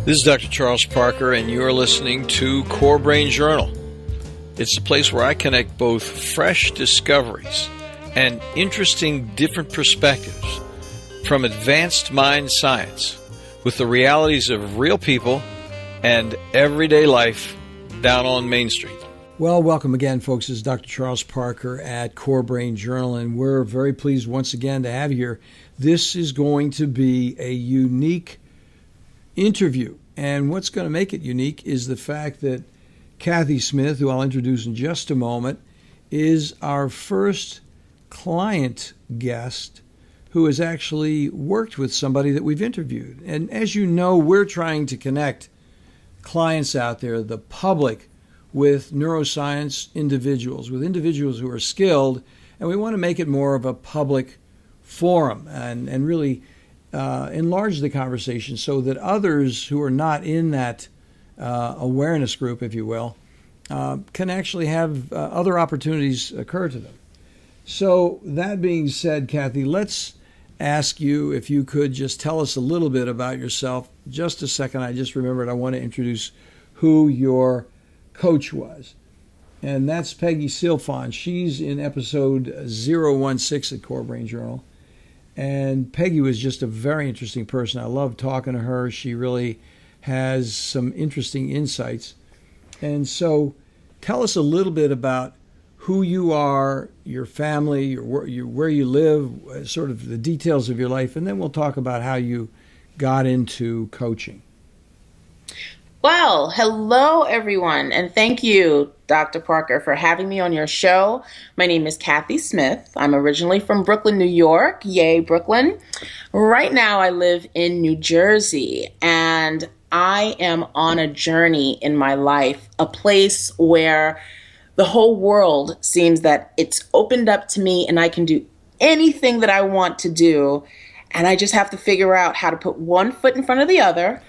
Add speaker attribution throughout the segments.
Speaker 1: This is Dr. Charles Parker, and you're listening to Core Brain Journal. It's a place where I connect both fresh discoveries and interesting different perspectives from advanced mind science with the realities of real people and everyday life down on Main Street.
Speaker 2: Well, welcome again, folks. This is Dr. Charles Parker at Core Brain Journal, and we're very pleased once again to have you here. This is going to be a unique interview, and what's going to make it unique is the fact that Cathy Smith, who I'll introduce in just a moment, is our first client guest who has actually worked with somebody that we've interviewed. And as you know, we're trying to connect clients out there, the public, with neuroscience individuals, with individuals who are skilled, and we want to make it more of a public forum and really enlarge the conversation so that others who are not in that awareness group, if you will, can actually have other opportunities occur to them. So that being said, Cathy, let's ask you if you could just tell us a little bit about yourself. Just a second, I just remembered I want to introduce who your coach was. And that's Peggy Silfon. She's in episode 016 at Core Brain Journal. And Peggy was just a very interesting person. I love talking to her. She really has some interesting insights. And so tell us a little bit about who you are, your family, where you live, sort of the details of your life, and then we'll talk about how you got into coaching.
Speaker 3: Well, hello, everyone, and thank you, Dr. Parker, for having me on your show. My name is Cathy Smith. I'm originally from Brooklyn, New York. Yay, Brooklyn. Right now, I live in New Jersey, and I am on a journey in my life, a place where the whole world seems that it's opened up to me and I can do anything that I want to do, and I just have to figure out how to put one foot in front of the other.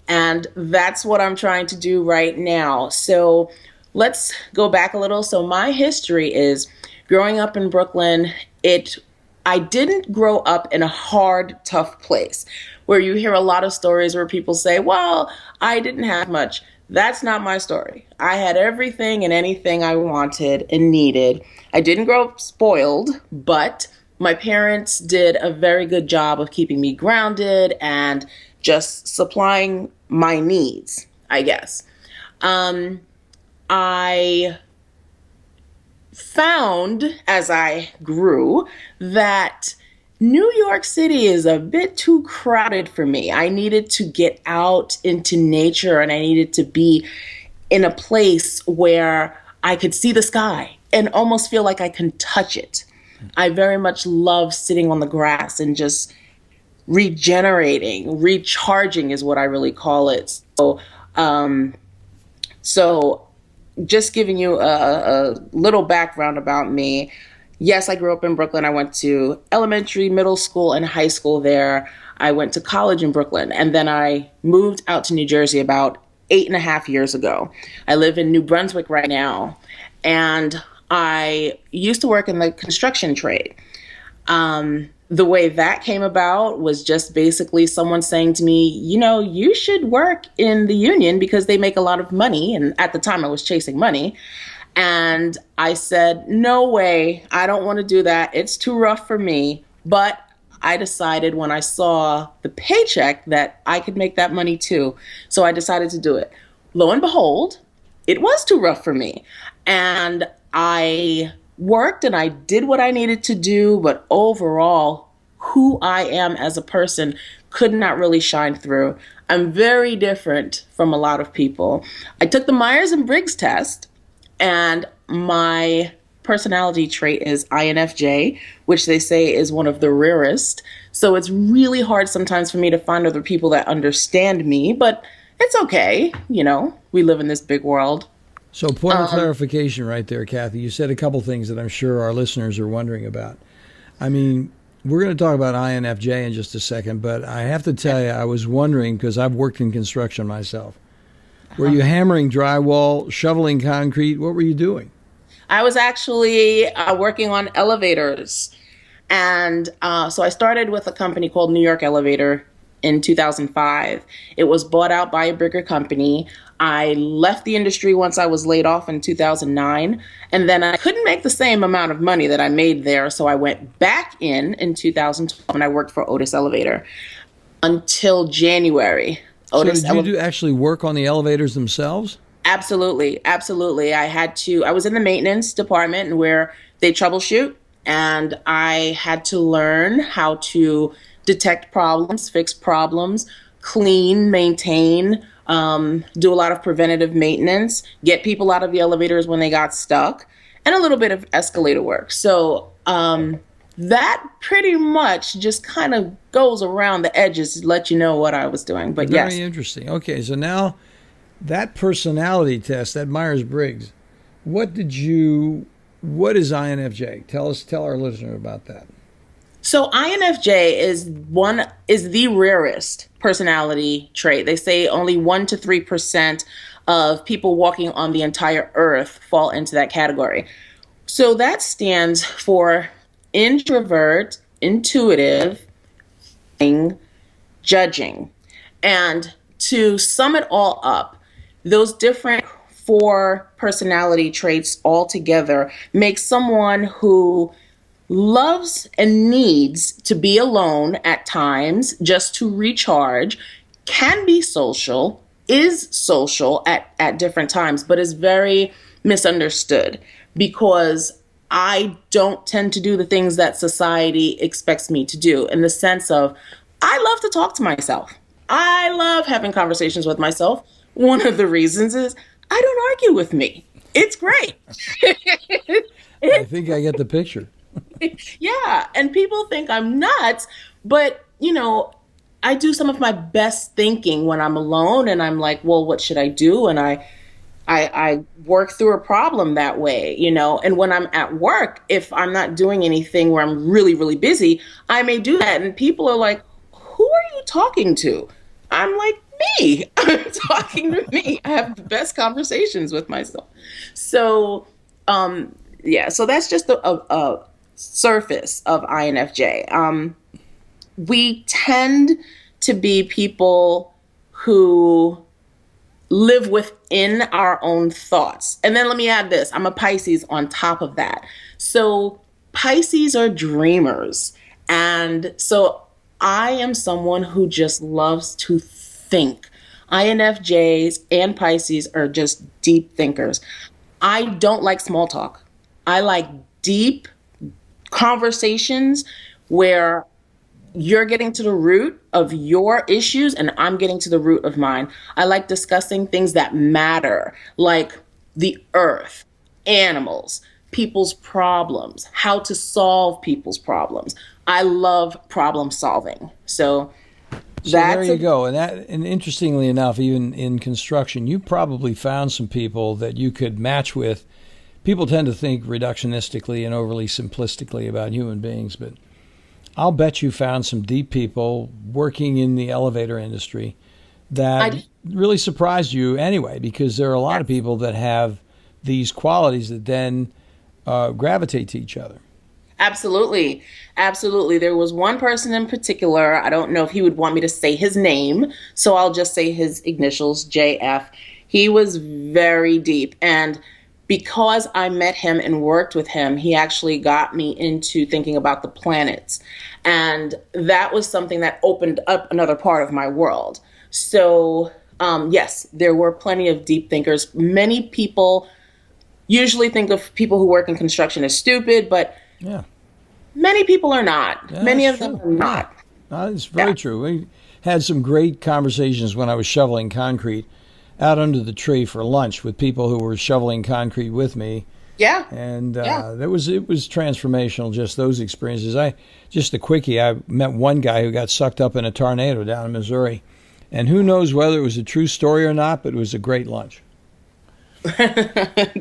Speaker 3: And that's what I'm trying to do right now. So let's go back a little. So my history is growing up in Brooklyn. I didn't grow up in a hard, tough place where you hear a lot of stories where people say, well, I didn't have much. That's not my story. I had everything and anything I wanted and needed. I didn't grow up spoiled, but my parents did a very good job of keeping me grounded and just supplying my needs, I guess. I found as I grew that New York City is a bit too crowded for me. I needed to get out into nature and I needed to be in a place where I could see the sky and almost feel like I can touch it. I very much love sitting on the grass and just regenerating, recharging is what I really call it. So just giving you a little background about me. Yes, I grew up in Brooklyn. I went to elementary, middle school, and high school there. I went to college in Brooklyn, and then I moved out to New Jersey about 8.5 years ago. I live in New Brunswick right now, and I used to work in the construction trade. The way that came about was just basically someone saying to me, you know, you should work in the union because they make a lot of money. And at the time I was chasing money. And I said, no way, I don't want to do that. It's too rough for me. But I decided when I saw the paycheck that I could make that money too. So I decided to do it. Lo and behold, it was too rough for me. And I worked and I did what I needed to do, but overall, who I am as a person could not really shine through. I'm very different from a lot of people. I took the Myers-Briggs test, and my personality trait is INFJ, which they say is one of the rarest. So it's really hard sometimes for me to find other people that understand me, but it's okay. You know, we live in this big world.
Speaker 2: So point of clarification right there, Cathy. You said a couple things that I'm sure our listeners are wondering about. I mean, we're going to talk about INFJ in just a second, but I have to tell you, I was wondering, because I've worked in construction myself. Were you hammering drywall, shoveling concrete? What were you doing?
Speaker 3: I was actually working on elevators. And so I started with a company called New York Elevator in 2005. It was bought out by a bigger company. I left the industry once I was laid off in 2009, and then I couldn't make the same amount of money that I made there, so I went back in 2012, and I worked for Otis Elevator until January.
Speaker 2: So did you actually work on the elevators themselves?
Speaker 3: Absolutely. Absolutely. I was in the maintenance department where they troubleshoot, and I had to learn how to detect problems, fix problems, clean, maintain, do a lot of preventative maintenance, get people out of the elevators when they got stuck, and a little bit of escalator work. So that pretty much just kind of goes around the edges to let you know what I was doing. But
Speaker 2: Very interesting. Okay, so now that personality test, that Myers-Briggs, what is INFJ? Tell our listener about that.
Speaker 3: So INFJ is the rarest personality trait. They say only 1 to 3% of people walking on the entire earth fall into that category. So that stands for introvert, intuitive, judging. And to sum it all up, those different 4 personality traits all together make someone who loves and needs to be alone at times just to recharge, can be social, is social at different times, but is very misunderstood because I don't tend to do the things that society expects me to do, in the sense of I love to talk to myself. I love having conversations with myself. One of the reasons is I don't argue with me. It's great.
Speaker 2: I think I get the picture.
Speaker 3: Yeah, and people think I'm nuts, but I do some of my best thinking when I'm alone, and I'm like, well, what should I do? And I work through a problem that way, and when I'm at work, if I'm not doing anything where I'm really, really busy, I may do that. And people are like, who are you talking to? I'm like, me. I'm talking to me. I have the best conversations with myself. So, so that's just a surface of INFJ. We tend to be people who live within our own thoughts. And then let me add this. I'm a Pisces on top of that. So Pisces are dreamers. And so I am someone who just loves to think. INFJs and Pisces are just deep thinkers. I don't like small talk. I like deep conversations where you're getting to the root of your issues and I'm getting to the root of mine. I like discussing things that matter, like the earth, animals, people's problems, how to solve people's problems. I love problem solving. So
Speaker 2: there you go. And interestingly enough, even in construction, you probably found some people that you could match with. People tend to think reductionistically and overly simplistically about human beings, but I'll bet you found some deep people working in the elevator industry that really surprised you anyway, because there are a lot of people that have these qualities that then gravitate to each other.
Speaker 3: Absolutely. Absolutely. There was one person in particular. I don't know if he would want me to say his name, so I'll just say his initials, JF. He was very deep. And because I met him and worked with him, he actually got me into thinking about the planets. And that was something that opened up another part of my world. So, yes, there were plenty of deep thinkers. Many people usually think of people who work in construction as stupid, but many people are not.
Speaker 2: Yeah,
Speaker 3: many of them are not.
Speaker 2: No, it's very true. We had some great conversations when I was shoveling concrete out under the tree for lunch with people who were shoveling concrete with me.
Speaker 3: Yeah.
Speaker 2: And it was transformational, just those experiences. Just a quickie, I met one guy who got sucked up in a tornado down in Missouri. And who knows whether it was a true story or not, but it was a great lunch.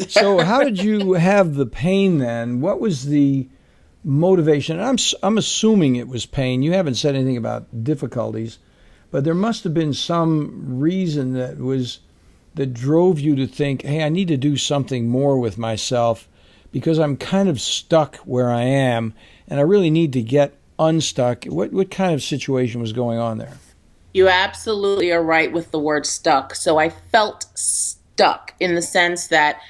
Speaker 2: So how did you have the pain then? What was the motivation? And I'm assuming it was pain. You haven't said anything about difficulties, but there must have been some reason that drove you to think, hey, I need to do something more with myself because I'm kind of stuck where I am and I really need to get unstuck. What kind of situation was going on there?
Speaker 3: You absolutely are right with the word stuck. So I felt stuck in the sense that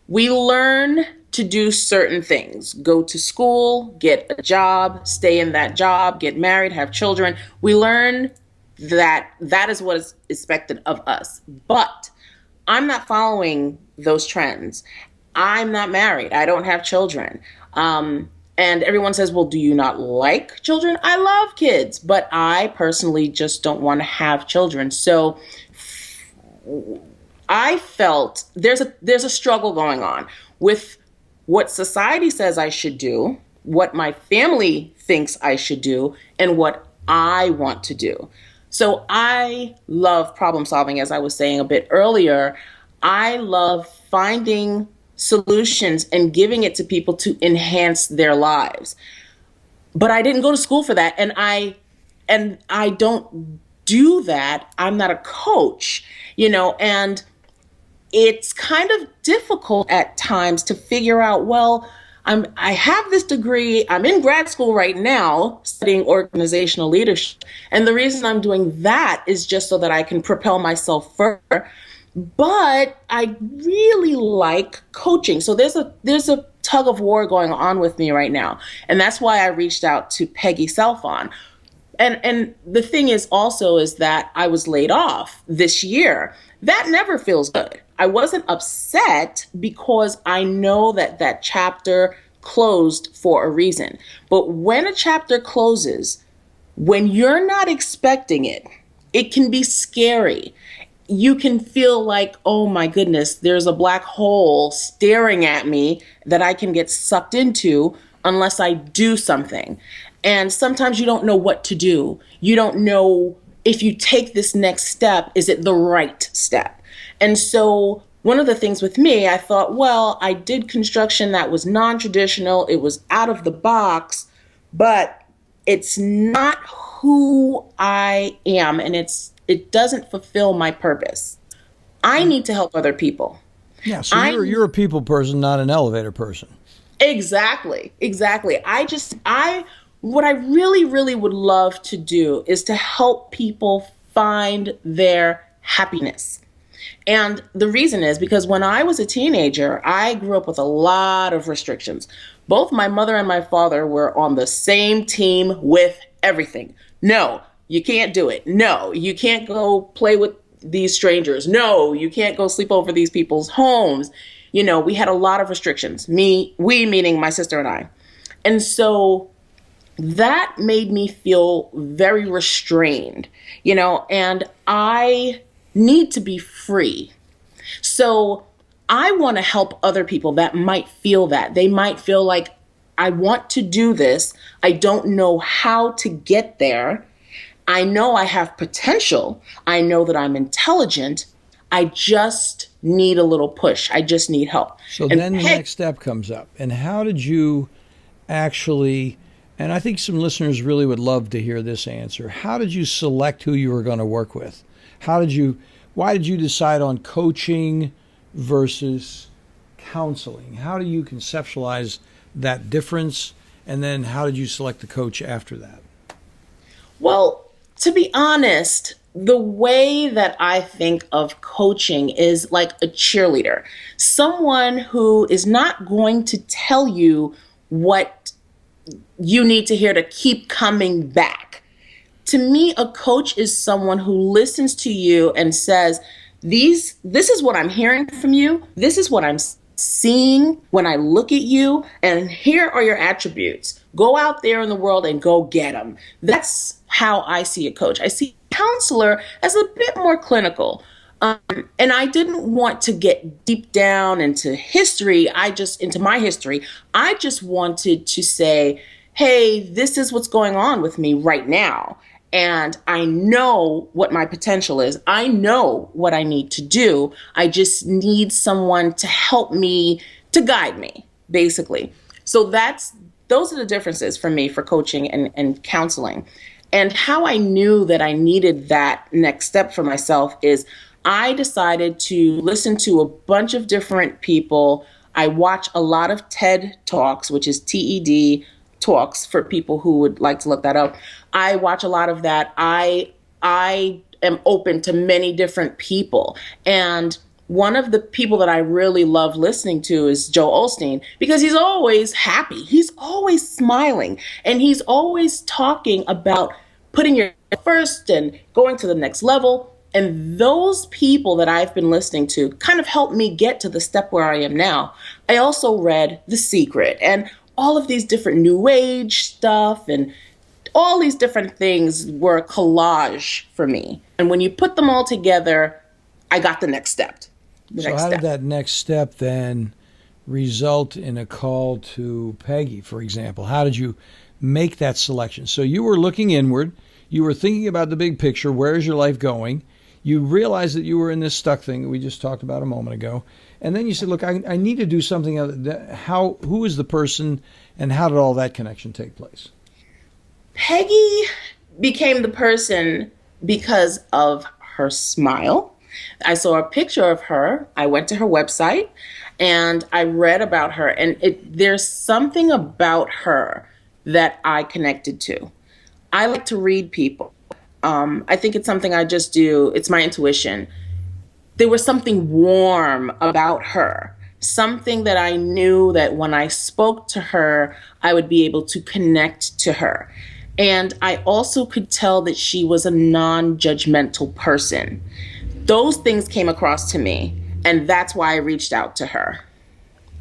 Speaker 3: we learn to do certain things: go to school, get a job, stay in that job, get married, have children. We learn that that is what is expected of us. But I'm not following those trends. I'm not married. I don't have children. And everyone says, well, do you not like children? I love kids, but I personally just don't want to have children. So I felt there's a struggle going on with what society says I should do, what my family thinks I should do, and what I want to do. So I love problem solving, as I was saying a bit earlier. I love finding solutions and giving it to people to enhance their lives. But I didn't go to school for that, and I don't do that. I'm not a coach, and it's kind of difficult at times to figure out, well, I have this degree. I'm in grad school right now studying organizational leadership. And the reason I'm doing that is just so that I can propel myself further. But I really like coaching. So there's a tug of war going on with me right now. And that's why I reached out to Peggy Selfon. And the thing is also is that I was laid off this year. That never feels good. I wasn't upset because I know that that chapter closed for a reason. But when a chapter closes, when you're not expecting it, it can be scary. You can feel like, oh my goodness, there's a black hole staring at me that I can get sucked into unless I do something. And sometimes you don't know what to do. You don't know if you take this next step, is it the right step? And so one of the things with me, I thought, well, I did construction that was non-traditional. It was out of the box, but it's not who I am, and it doesn't fulfill my purpose. I need to help other people.
Speaker 2: Yeah, so you're a people person, not an elevator person.
Speaker 3: Exactly. What I really, really would love to do is to help people find their happiness. And the reason is because when I was a teenager, I grew up with a lot of restrictions. Both my mother and my father were on the same team with everything. No, you can't do it. No, you can't go play with these strangers. No, you can't go sleep over these people's homes. We had a lot of restrictions. We meaning my sister and I. And so that made me feel very restrained, and I need to be free. So I want to help other people that might feel that. They might feel like, I want to do this. I don't know how to get there. I know I have potential. I know that I'm intelligent. I just need a little push. I just need help.
Speaker 2: So then the next step comes up. And how did you actually, and I think some listeners really would love to hear this answer, how did you select who you were going to work with? Why did you decide on coaching versus counseling? How do you conceptualize that difference? And then how did you select the coach after that?
Speaker 3: Well, to be honest, the way that I think of coaching is like a cheerleader, someone who is not going to tell you what you need to hear to keep coming back. To me, a coach is someone who listens to you and says, this is what I'm hearing from you. This is what I'm seeing when I look at you. And here are your attributes. Go out there in the world and go get them. That's how I see a coach. I see a counselor as a bit more clinical. And I didn't want to get deep down into into my history. I just wanted to say, hey, this is what's going on with me right now. And I know what my potential is. I know what I need to do. I just need someone to help me, to guide me, basically. So those are the differences for me for coaching and counseling. And how I knew that I needed that next step for myself is I decided to listen to a bunch of different people. I watch a lot of TED Talks, which is TED Talks for people who would like to look that up. I watch a lot of that. I I am open to many different people. And one of the people that I really love listening to is Joe Osteen, because he's always happy. He's always smiling, and he's always talking about putting your first and going to the next level. And those people that I've been listening to kind of helped me get to the step where I am now. I also read The Secret and all of these different new age stuff, and all these different things were a collage for me. And when you put them all together, I got the next step.
Speaker 2: So how did that next step then result in a call to Peggy, for example? How did you make that selection? So you were looking inward. You were thinking about the big picture. Where is your life going? You realized that you were in this stuck thing that we just talked about a moment ago. And then you said, look, I need to do something. Who is the person, and how did all that connection take place?
Speaker 3: Peggy became the person because of her smile. I saw a picture of her. I went to her website and I read about her, and there's something about her that I connected to. I like to read people. I think it's something I just do. It's my intuition. There was something warm about her, something that I knew that when I spoke to her, I would be able to connect to her. And I also could tell that she was a non-judgmental person. Those things came across to me, and that's why I reached out to her.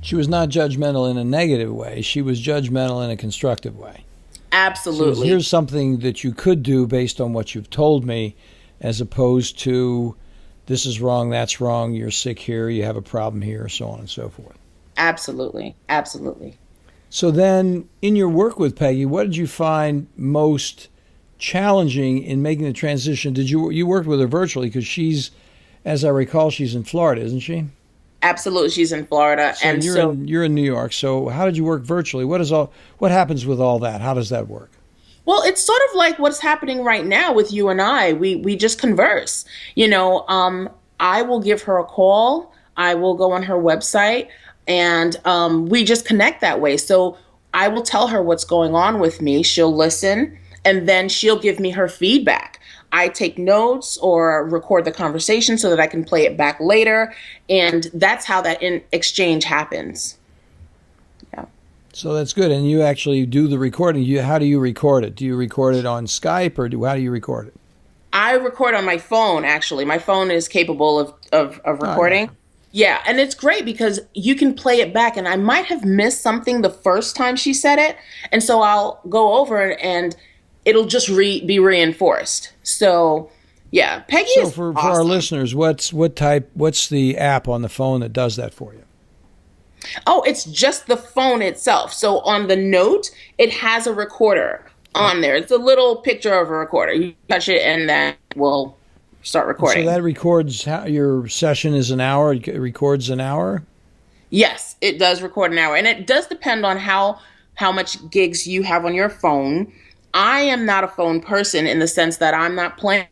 Speaker 2: She was not judgmental in a negative way. She was judgmental in a constructive way.
Speaker 3: Absolutely.
Speaker 2: So here's something that you could do based on what you've told me, as opposed to this is wrong, that's wrong, you're sick here, you have a problem here, so on and so forth.
Speaker 3: Absolutely. Absolutely.
Speaker 2: So then in your work with Peggy, what did you find most challenging in making the transition? Did you worked with her virtually, because she's, as I recall, she's in Florida, isn't she?
Speaker 3: Absolutely, she's in Florida,
Speaker 2: and you're in New York. So how did you work virtually? What happens with all that? How does that work?
Speaker 3: Well, it's sort of like what's happening right now with you and I. We just converse. I will give her a call. I will go on her website, and we just connect that way. So I will tell her what's going on with me. She'll listen, and then she'll give me her feedback. I take notes or record the conversation so that I can play it back later. And that's how that exchange happens. Yeah.
Speaker 2: So that's good. And you actually do the recording. How do you record it? Do you record it on Skype, or how do you record it?
Speaker 3: I record on my phone, actually. My phone is capable of recording.
Speaker 2: Oh,
Speaker 3: yeah. And it's great because you can play it back. And I might have missed something the first time she said it. And so I'll go over and it'll just be reinforced. So, yeah, Peggy is
Speaker 2: for
Speaker 3: awesome.
Speaker 2: our listeners, what's the app on the phone that does that for you?
Speaker 3: Oh, it's just the phone itself. So on the note, it has a recorder on there. It's a little picture of a recorder. You touch it and that will start recording.
Speaker 2: So that records your session is an hour. It records an hour?
Speaker 3: Yes, it does record an hour. And it does depend on how much gigs you have on your phone. I am not a phone person in the sense that I'm not playing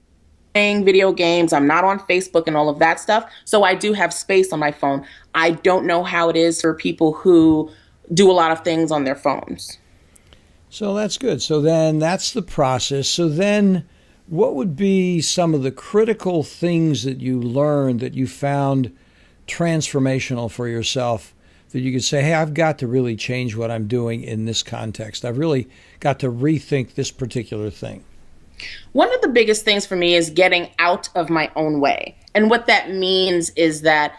Speaker 3: video games. I'm not on Facebook and all of that stuff. So I do have space on my phone. I don't know how it is for people who do a lot of things on their phones.
Speaker 2: So that's good. So then that's the process. So then what would be some of the critical things that you learned that you found transformational for yourself, that you could say, hey, I've got to really change what I'm doing in this context. I've really got to rethink this particular thing?
Speaker 3: One of the biggest things for me is getting out of my own way. And what that means is that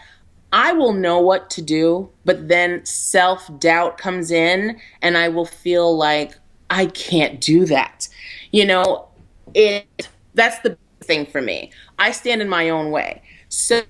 Speaker 3: I will know what to do, but then self-doubt comes in and I will feel like I can't do that. That's the thing for me. I stand in my own way. So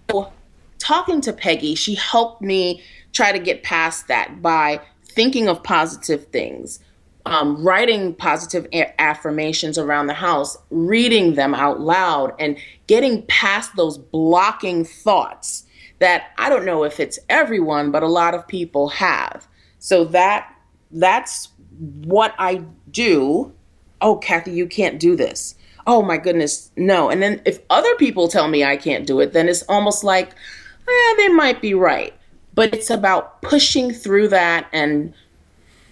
Speaker 3: talking to Peggy, she helped me try to get past that by thinking of positive things, writing positive affirmations around the house, reading them out loud, and getting past those blocking thoughts that I don't know if it's everyone, but a lot of people have. So that's what I do. Oh, Cathy, you can't do this. Oh my goodness, no. And then if other people tell me I can't do it, then it's almost like, they might be right. But it's about pushing through that and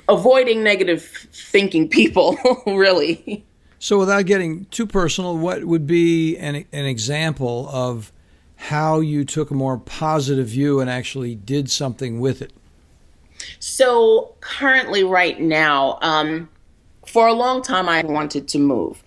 Speaker 3: avoiding negative thinking people, really.
Speaker 2: So without getting too personal, what would be an example of how you took a more positive view and actually did something with it?
Speaker 3: So currently, right now, for a long time, I wanted to move.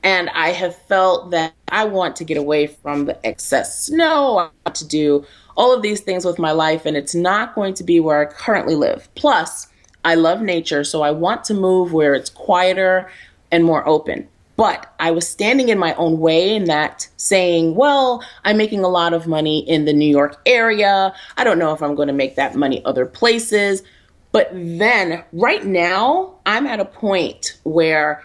Speaker 3: And I have felt that I want to get away from the excess snow. I want to do all of these things with my life, and it's not going to be where I currently live. Plus, I love nature, so I want to move where it's quieter and more open. But I was standing in my own way in that saying, well, I'm making a lot of money in the New York area. I don't know if I'm going to make that money other places. But then right now, I'm at a point where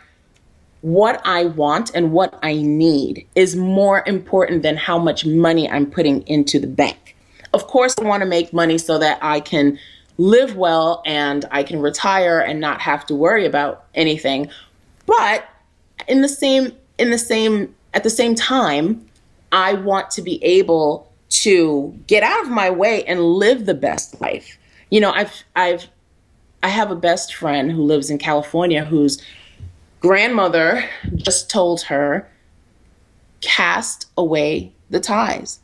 Speaker 3: what I want and what I need is more important than how much money I'm putting into the bank. Of course, I want to make money so that I can live well and I can retire and not have to worry about anything. But at the same time, I want to be able to get out of my way and live the best life. You know, I have a best friend who lives in California whose grandmother just told her, cast away the ties.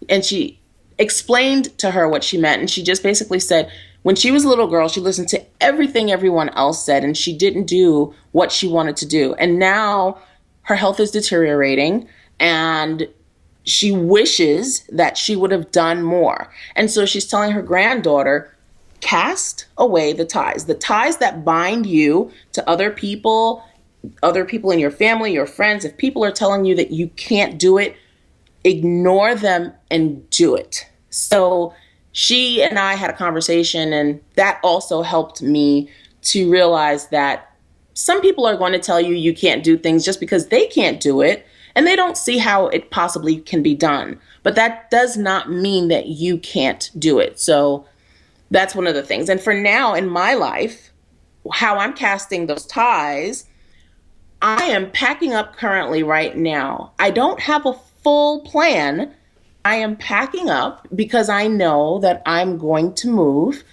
Speaker 3: And she explained to her what she meant. And she just basically said, when she was a little girl, she listened to everything everyone else said, and she didn't do what she wanted to do. And now her health is deteriorating, and she wishes that she would have done more. And so she's telling her granddaughter, cast away the ties that bind you to other people in your family, your friends. If people are telling you that you can't do it, ignore them and do it. So she and I had a conversation, and that also helped me to realize that some people are going to tell you you can't do things just because they can't do it, and they don't see how it possibly can be done. But that does not mean that you can't do it. So that's one of the things. And for now in my life, how I'm casting those ties, I am packing up currently right now. I don't have a full plan. I am packing up because I know that I'm going to move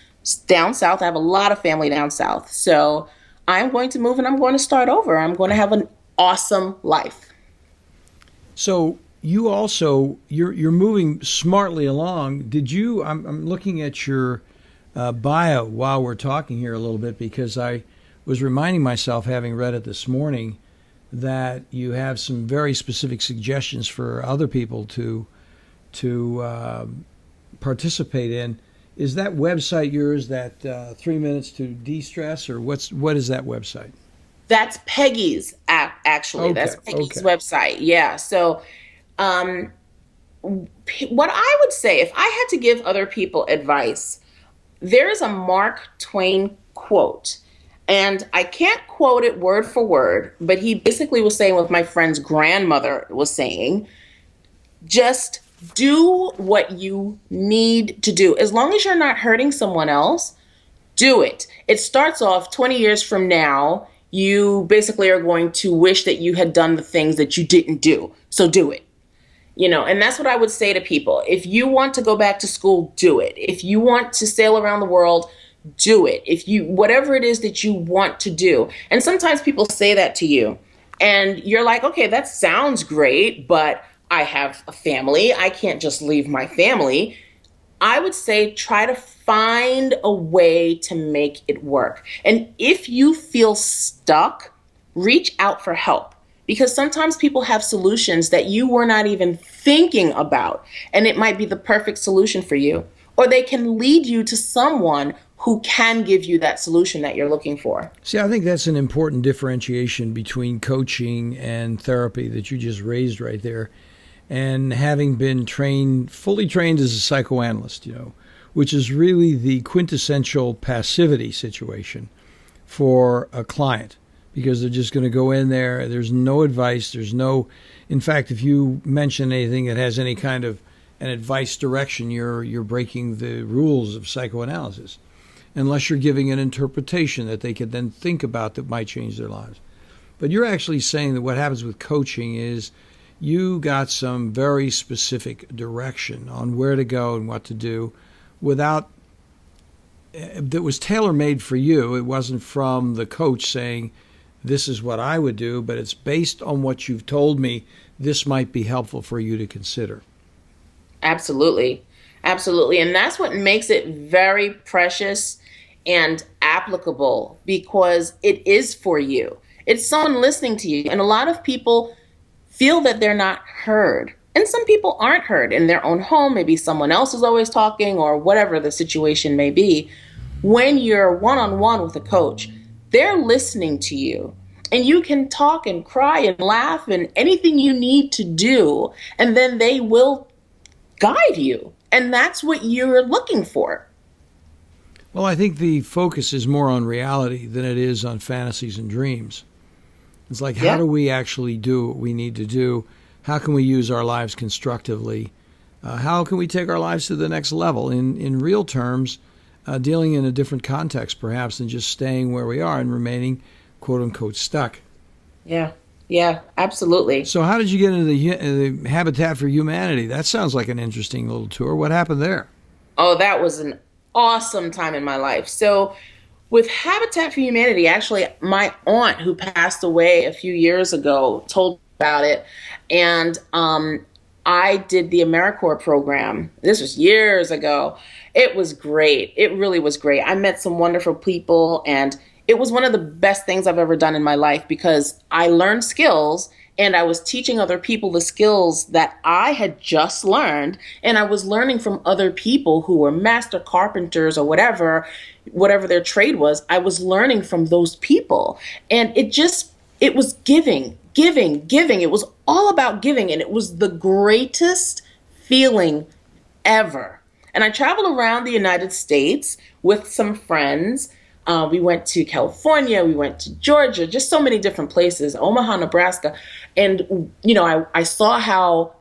Speaker 3: down south. I have a lot of family down south. So I'm going to move and I'm going to start over. I'm going to have an awesome life.
Speaker 2: So you also, you're moving smartly along. I'm looking at your bio while we're talking here a little bit, because I was reminding myself, having read it this morning, that you have some very specific suggestions for other people to participate in. Is that website yours, that 3 Minutes to De-Stress, or what is that website?
Speaker 3: That's Peggy's actually. Okay, that's Peggy's website. Yeah. So what I would say, if I had to give other people advice, there is a Mark Twain quote, and I can't quote it word for word, but he basically was saying what my friend's grandmother was saying: just do what you need to do. As long as you're not hurting someone else, do it. It starts off 20 years from now, you basically are going to wish that you had done the things that you didn't do. So do it. You know, and that's what I would say to people. If you want to go back to school, do it. If you want to sail around the world, do it. Whatever it is that you want to do. And sometimes people say that to you and you're like, okay, that sounds great, but I have a family. I can't just leave my family. I would say try to find a way to make it work. And if you feel stuck, reach out for help. Because sometimes people have solutions that you were not even thinking about, and it might be the perfect solution for you. Or they can lead you to someone who can give you that solution that you're looking for.
Speaker 2: See, I think that's an important differentiation between coaching and therapy that you just raised right there. And having been fully trained as a psychoanalyst, which is really the quintessential passivity situation for a client. Because they're just going to go in there. There's no advice. In fact, if you mention anything that has any kind of an advice direction, you're breaking the rules of psychoanalysis, unless you're giving an interpretation that they could then think about that might change their lives. But you're actually saying that what happens with coaching is you got some very specific direction on where to go and what to do that was tailor-made for you. It wasn't from the coach saying, this is what I would do, but it's based on what you've told me. This might be helpful for you to consider.
Speaker 3: Absolutely. Absolutely. And that's what makes it very precious and applicable, because it is for you. It's someone listening to you. And a lot of people feel that they're not heard. And some people aren't heard in their own home. Maybe someone else is always talking, or whatever the situation may be. When you're one-on-one with a coach, they're listening to you. And you can talk and cry and laugh and anything you need to do. And then they will guide you. And that's what you're looking for.
Speaker 2: Well, I think the focus is more on reality than it is on fantasies and dreams. It's like, how do we actually do what we need to do? How can we use our lives constructively? How can we take our lives to the next level in real terms, dealing in a different context perhaps than just staying where we are and remaining quote unquote stuck?
Speaker 3: Yeah, absolutely.
Speaker 2: So how did you get into the Habitat for Humanity? That sounds like an interesting little tour. What happened there?
Speaker 3: Oh, that was an awesome time in my life. So with Habitat for Humanity, actually, my aunt who passed away a few years ago told me about it. And I did the AmeriCorps program. This was years ago. It was great. It really was great. I met some wonderful people, and it was one of the best things I've ever done in my life, because I learned skills and I was teaching other people the skills that I had just learned. And I was learning from other people who were master carpenters or whatever their trade was. I was learning from those people. And it was giving. It was all about giving. And it was the greatest feeling ever. And I traveled around the United States with some friends. We went to California, we went to Georgia, just so many different places, Omaha, Nebraska. And, I saw how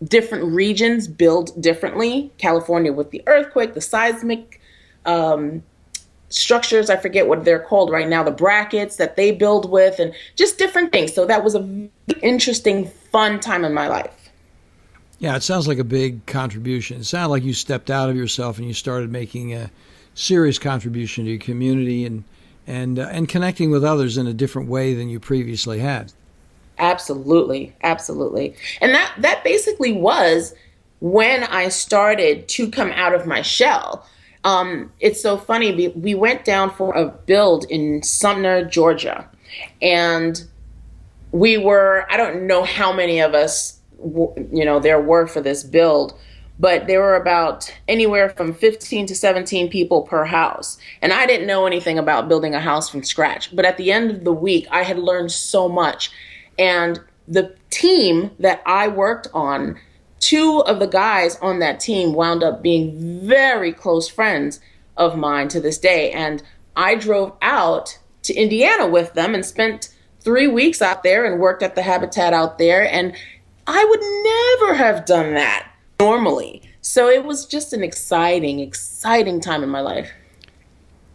Speaker 3: different regions build differently. California with the earthquake, the seismic structures, I forget what they're called right now, the brackets that they build with, and just different things. So that was a very interesting, fun time in my life.
Speaker 2: Yeah, it sounds like a big contribution. It sounded like you stepped out of yourself and you started making a serious contribution to your community and connecting with others in a different way than you previously had.
Speaker 3: Absolutely. And that basically was when I started to come out of my shell. It's so funny. We went down for a build in Sumner, Georgia, and I don't know how many of us, there were for this build, but there were about anywhere from 15 to 17 people per house. And I didn't know anything about building a house from scratch. But at the end of the week, I had learned so much. And the team that I worked on, two of the guys on that team wound up being very close friends of mine to this day. And I drove out to Indiana with them and spent 3 weeks out there and worked at the Habitat out there. And I would never have done that normally. So it was just an exciting time in my life.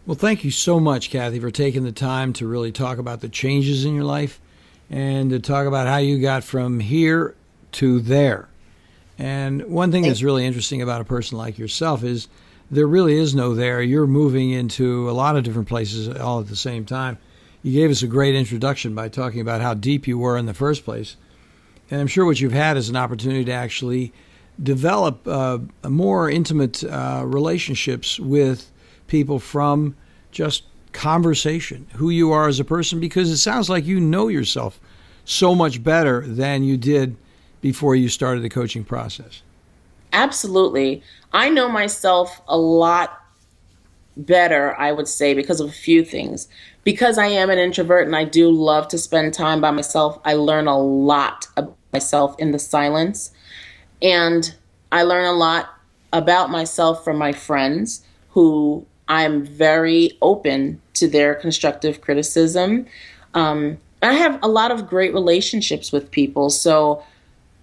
Speaker 2: Well, thank you so much, Cathy, for taking the time to really talk about the changes in your life and to talk about how you got from here to there. And one thing that's really interesting about a person like yourself is there really is no there. You're moving into a lot of different places all at the same time. You gave us a great introduction by talking about how deep you were in the first place. And I'm sure what you've had is an opportunity to actually develop a more intimate relationships with people from just conversation, who you are as a person, because it sounds like you know yourself so much better than you did before you started the coaching process.
Speaker 3: Absolutely. I know myself a lot better, I would say, because of a few things. Because I am an introvert and I do love to spend time by myself, I learn a lot about myself in the silence. And I learn a lot about myself from my friends, who I'm very open to their constructive criticism. I have a lot of great relationships with people. So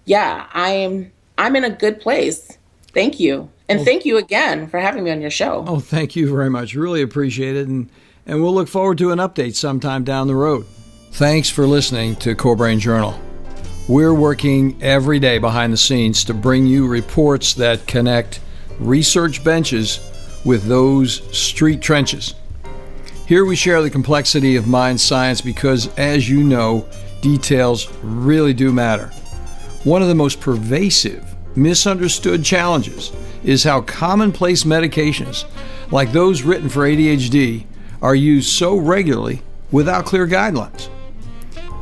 Speaker 3: yeah, I'm in a good place. Thank you. And thank you again for having me on your show.
Speaker 2: Oh, thank you very much. Really appreciate it. And we'll look forward to an update sometime down the road. Thanks for listening to Core Brain Journal. We're working every day behind the scenes to bring you reports that connect research benches with those street trenches. Here we share the complexity of mind science because, as you know, details really do matter. One of the most pervasive, misunderstood challenges is how commonplace medications, like those written for ADHD, are used so regularly without clear guidelines.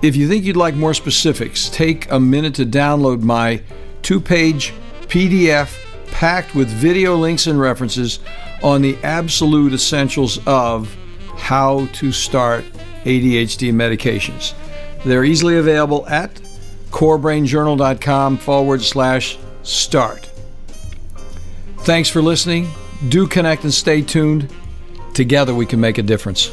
Speaker 2: If you think you'd like more specifics, take a minute to download my 2-page PDF packed with video links and references on the absolute essentials of how to start ADHD medications. They're easily available at corebrainjournal.com/start. Thanks for listening. Do connect and stay tuned. Together we can make a difference.